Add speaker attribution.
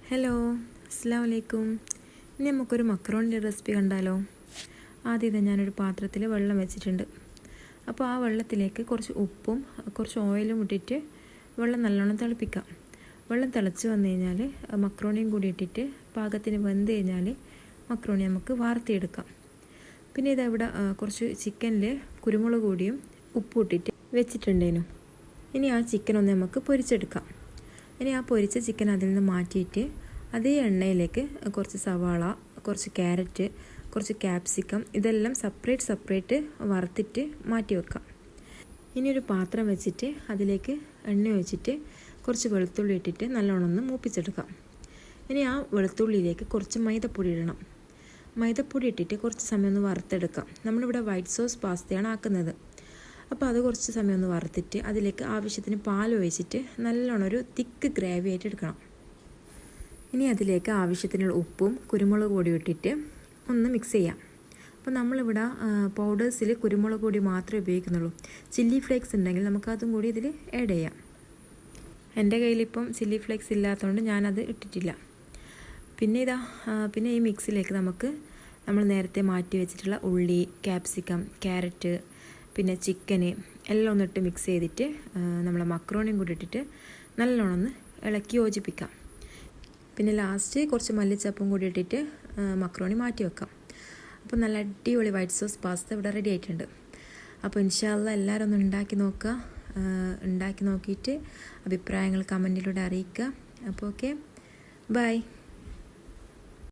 Speaker 1: Hello, അസ്സലാമു അലൈക്കും. ഇനി നമുക്കൊരു മക്രോണിൻ്റെ റെസിപ്പി കണ്ടാലോ. ആദ്യം ഞാനൊരു പാത്രത്തിൽ വെള്ളം വെച്ചിട്ടുണ്ട്. അപ്പോൾ ആ വെള്ളത്തിലേക്ക് കുറച്ച് ഉപ്പും കുറച്ച് ഓയിലും ഇട്ടിട്ട് വെള്ളം നല്ലോണം തിളപ്പിക്കാം. വെള്ളം തിളച്ച് വന്നു കഴിഞ്ഞാൽ മക്രോണിയും കൂടി ഇട്ടിട്ട് പാകത്തിന് വെന്ത് കഴിഞ്ഞാൽ മക്രോണി നമുക്ക് വാർത്തിയെടുക്കാം. പിന്നെ ഇതവിടെ കുറച്ച് ചിക്കനിൽ കുരുമുളക് പൊടിയും ഉപ്പും ഇട്ടിട്ട് വെച്ചിട്ടുണ്ടേനു. ഇനി ആ ചിക്കൻ ഒന്ന് നമുക്ക് പൊരിച്ചെടുക്കാം. ഇനി ആ പൊരിച്ച ചിക്കൻ അതിൽ നിന്ന് മാറ്റിയിട്ട് അതേ എണ്ണയിലേക്ക് കുറച്ച് സവാള, കുറച്ച് ക്യാരറ്റ്, കുറച്ച് ക്യാപ്സിക്കം ഇതെല്ലാം സെപ്പറേറ്റ് വറുത്തിട്ട് മാറ്റി വെക്കാം. ഇനി ഒരു പാത്രം വെച്ചിട്ട് അതിലേക്ക് എണ്ണ ഒഴിച്ചിട്ട് കുറച്ച് വെളുത്തുള്ളി ഇട്ടിട്ട് നല്ലോണം ഒന്ന് മൂപ്പിച്ചെടുക്കാം. ഇനി ആ വെളുത്തുള്ളിയിലേക്ക് കുറച്ച് മൈദപ്പൊടി ഇടണം. മൈദപ്പൊടി ഇട്ടിട്ട് കുറച്ച് സമയം ഒന്ന് വറുത്തെടുക്കാം. നമ്മളിവിടെ വൈറ്റ് സോസ് പാസ്തയാണ് ആക്കുന്നത്. അപ്പോൾ അത് കുറച്ച് സമയം ഒന്ന് വറുത്തിട്ട് അതിലേക്ക് ആവശ്യത്തിന് പാൽ ഒഴിച്ചിട്ട് നല്ലോണം ഒരു തിക്ക് ഗ്രേവി ആയിട്ട് എടുക്കണം. ഇനി അതിലേക്ക് ആവശ്യത്തിനുള്ള ഉപ്പും കുരുമുളക് പൊടിയും ഇട്ടിട്ട് ഒന്ന് മിക്സ് ചെയ്യാം. അപ്പോൾ നമ്മളിവിടെ പൗഡേഴ്സിൽ കുരുമുളക് പൊടി മാത്രമേ ഉപയോഗിക്കുന്നുള്ളൂ. ചില്ലി ഫ്ലേക്സ് ഉണ്ടെങ്കിൽ നമുക്കതും കൂടി ഇതിൽ ആഡ് ചെയ്യാം. എൻ്റെ കയ്യിലിപ്പം ചില്ലി ഫ്ലേക്സ് ഇല്ലാത്തതുകൊണ്ട് ഞാനത് ഇട്ടിട്ടില്ല. പിന്നെ ഈ മിക്സിലേക്ക് നമ്മൾ നേരത്തെ മാറ്റി വെച്ചിട്ടുള്ള ഉള്ളി, ക്യാപ്സിക്കം, ക്യാരറ്റ്, പിന്നെ ചിക്കന് എല്ലാം ഒന്നിട്ട് മിക്സ് ചെയ്തിട്ട് നമ്മളെ മക്രോണിയും കൂടി ഇട്ടിട്ട് നല്ലോണം ഒന്ന് ഇളക്കി യോജിപ്പിക്കാം. പിന്നെ ലാസ്റ്റ് കുറച്ച് മല്ലിച്ചപ്പും കൂടി ഇട്ടിട്ട് മക്രോണി മാറ്റി വെക്കാം. അപ്പോൾ നല്ല അടിപൊളി വൈറ്റ് സോസ് പാസ്ത ഇവിടെ റെഡി ആയിട്ടുണ്ട്. അപ്പോൾ ഇൻഷാ അല്ലാഹ് എല്ലാവരും ഒന്ന് ഉണ്ടാക്കി നോക്കുക. ഉണ്ടാക്കി നോക്കിയിട്ട് അഭിപ്രായങ്ങൾ കമൻറ്റിലൂടെ അറിയിക്കുക. അപ്പോൾ ഓക്കെ, ബൈ.